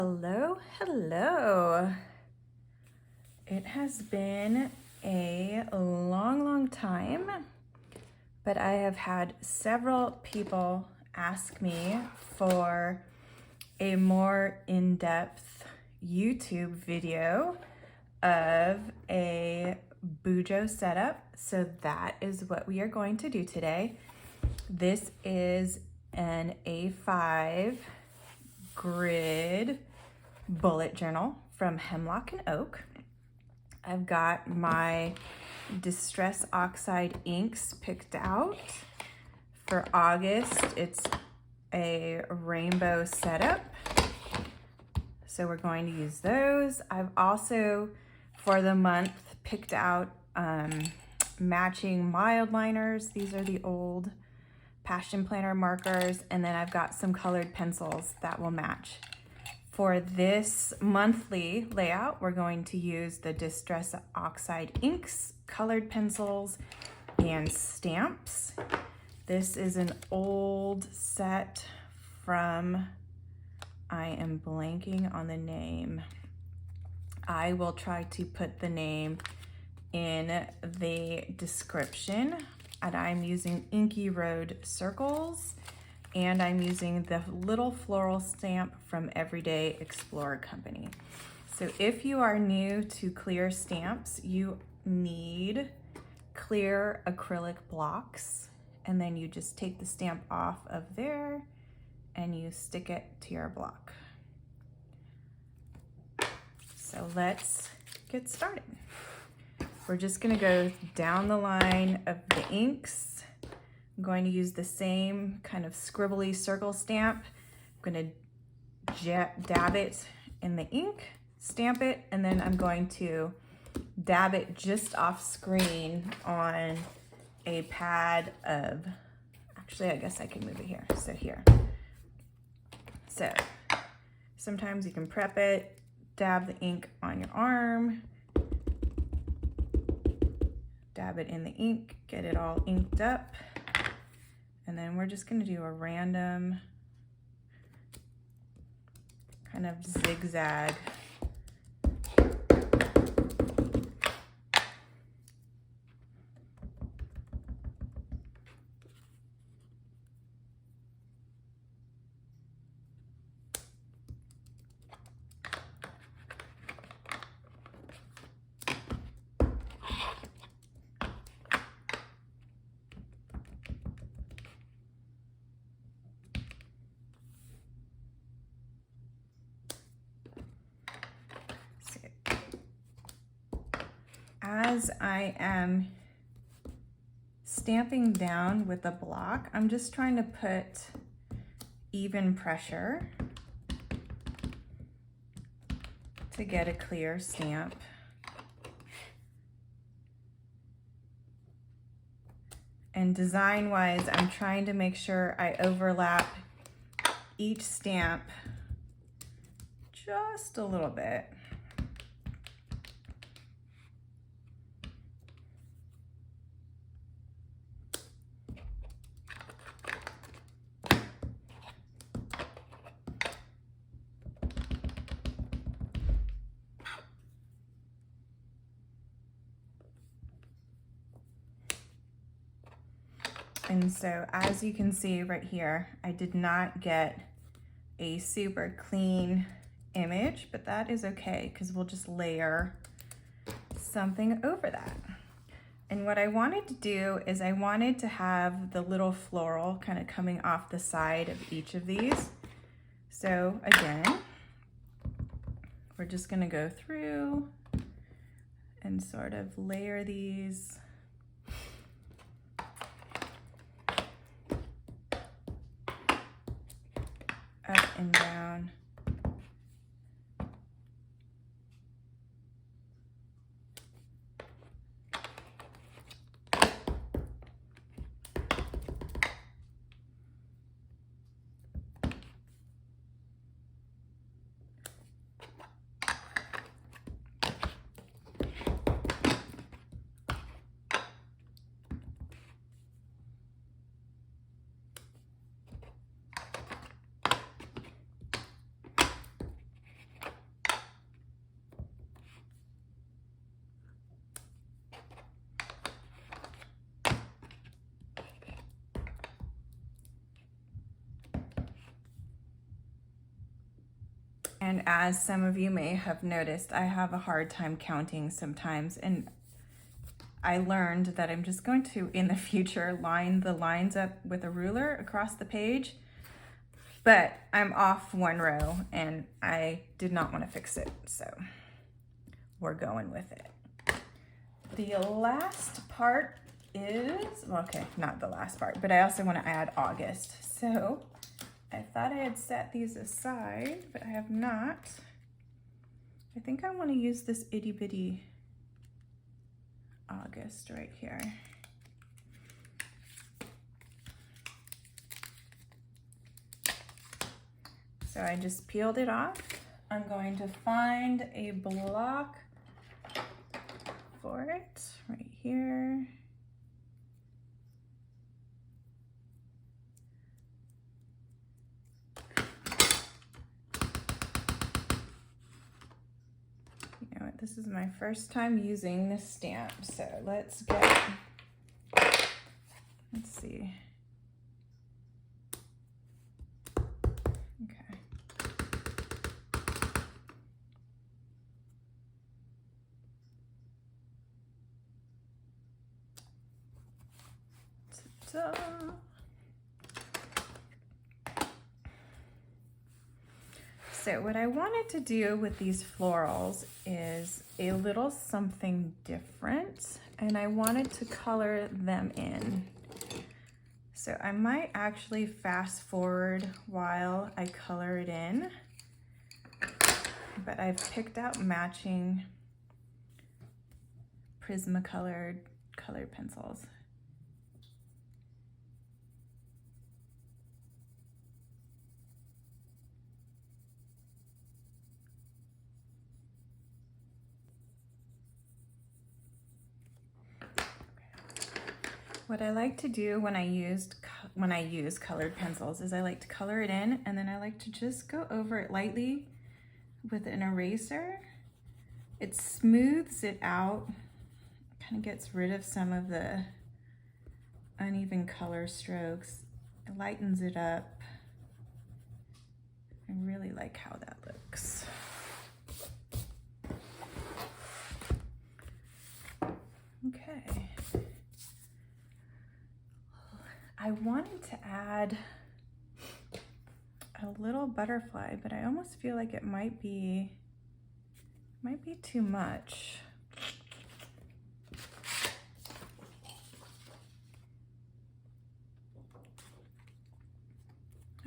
Hello, hello. It has been a long time, but I have had several people ask me for a more in-depth YouTube video of a Bujo setup. So that is what we are going to do today. This is an A5 grid bullet journal from Hemlock and Oak. I've got my Distress Oxide inks picked out. For August, it's a rainbow setup, so we're going to use those. I've also, for the month, picked out matching mild liners. These are the old Passion Planner markers, and then I've got some colored pencils that will match. For this monthly layout, we're going to use the Distress Oxide inks, colored pencils, and stamps. This is an old set from, I am blanking on the name. I will try to put the name in the description. And I'm using Inky Road circles, and I'm using the little floral stamp from Everyday Explorer Company. So if you are new to clear stamps, you need clear acrylic blocks, and then you just take the stamp off of there and you stick it to your block. So let's get started. We're just gonna go down the line of the inks. I'm going to use the same kind of scribbly circle stamp. I'm gonna dab it in the ink, stamp it, and then I'm going to dab it just off screen on a pad of, actually I guess I can move it here, so here. So sometimes you can prep it, dab the ink on your arm, dab it in the ink, get it all inked up, and then we're just gonna do a random kind of zigzag. As I am stamping down with the block, I'm just trying to put even pressure to get a clear stamp. And design-wise, I'm trying to make sure I overlap each stamp just a little bit. And so as you can see right here, I did not get a super clean image, but that is okay because we'll just layer something over that. And what I wanted to do is I wanted to have the little floral kind of coming off the side of each of these. So again, we're just gonna go through and sort of layer these. Up and down. And as some of you may have noticed, I have a hard time counting sometimes, and I learned that I'm just going to, in the future, line the lines up with a ruler across the page, but I'm off one row and I did not want to fix it, so we're going with it. The last part is, okay, not the last part, but I also want to add August. So I thought I had set these aside, but I have not. I think I want to use this itty bitty August right here. So I just peeled it off. I'm going to find a block for it right here. You know what, this is my first time using this stamp, so let's see. Okay. Ta-da. So what I wanted to do with these florals is a little something different, and I wanted to color them in. So I might actually fast forward while I color it in, but I've picked out matching Prismacolor colored pencils. What I like to do when I use colored pencils is I like to color it in, and then I like to just go over it lightly with an eraser. It smooths it out, kind of gets rid of some of the uneven color strokes. It lightens it up. I really like how that looks. Okay. I wanted to add a little butterfly, but I almost feel like it might be too much.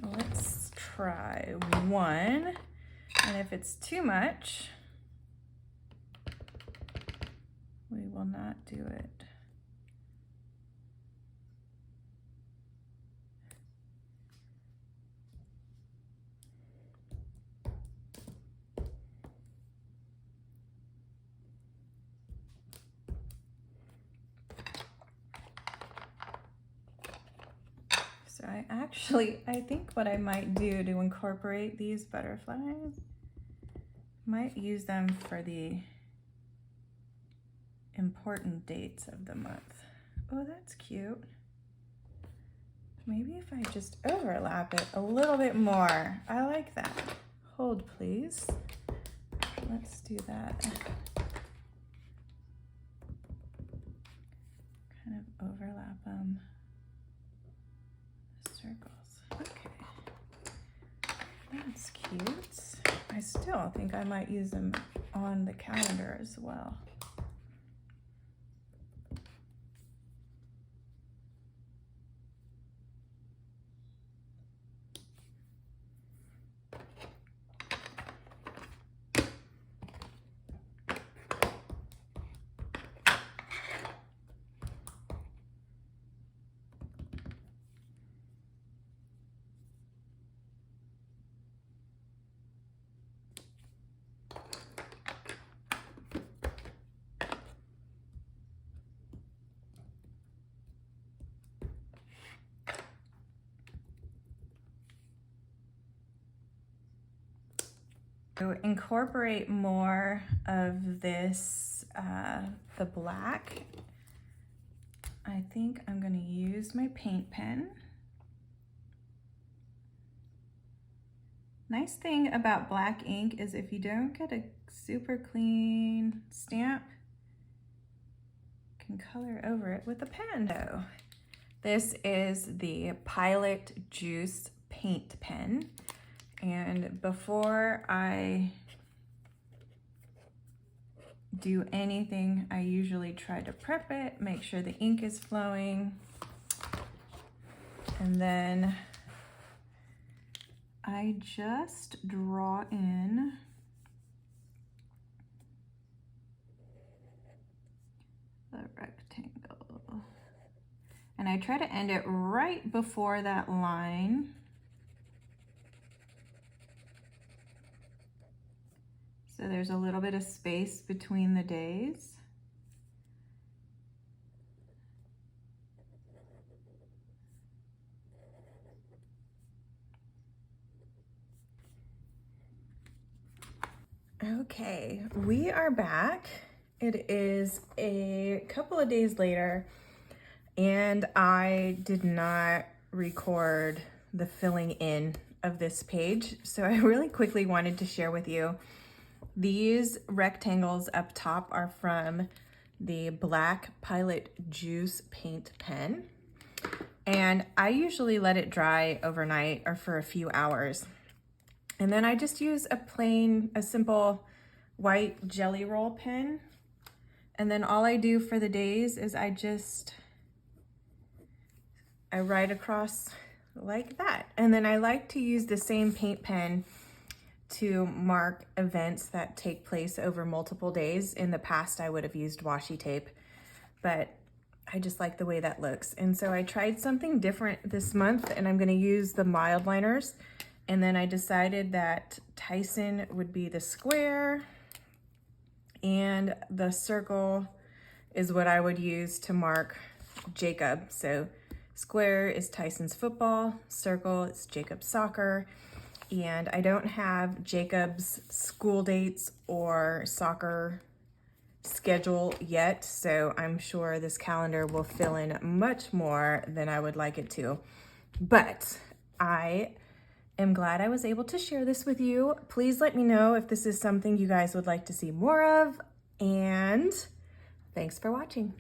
Let's try one, and if it's too much, we will not do it. So I think what I might do to incorporate these butterflies, might use them for the important dates of the month. Oh, that's cute. Maybe if I just overlap it a little bit more. I like that. Hold, please. Let's do that. Kind of overlap them. Circles. Okay. That's cute. I still think I might use them on the calendar as well. To incorporate more of this, the black, I think I'm going to use my paint pen. Nice thing about black ink is if you don't get a super clean stamp, you can color over it with a pen. So this is the Pilot Juice paint pen. And before I do anything, I usually try to prep it, make sure the ink is flowing, and then I just draw in the rectangle. And I try to end it right before that line. So there's a little bit of space between the days. Okay, we are back. It is a couple of days later, and I did not record the filling in of this page, so I really quickly wanted to share with you. These rectangles up top are from the black Pilot Juice paint pen, and I usually let it dry overnight or for a few hours. And then I just use a simple white jelly roll pen. And then all I do for the days is I write across like that. And then I like to use the same paint pen to mark events that take place over multiple days. In the past, I would have used washi tape, but I just like the way that looks. And so I tried something different this month, and I'm gonna use the mild liners. And then I decided that Tyson would be the square, and the circle is what I would use to mark Jacob. So square is Tyson's football, circle is Jacob's soccer, and I don't have Jacob's school dates or soccer schedule yet, so I'm sure this calendar will fill in much more than I would like it to. But I am glad I was able to share this with you. Please let me know if this is something you guys would like to see more of, and thanks for watching.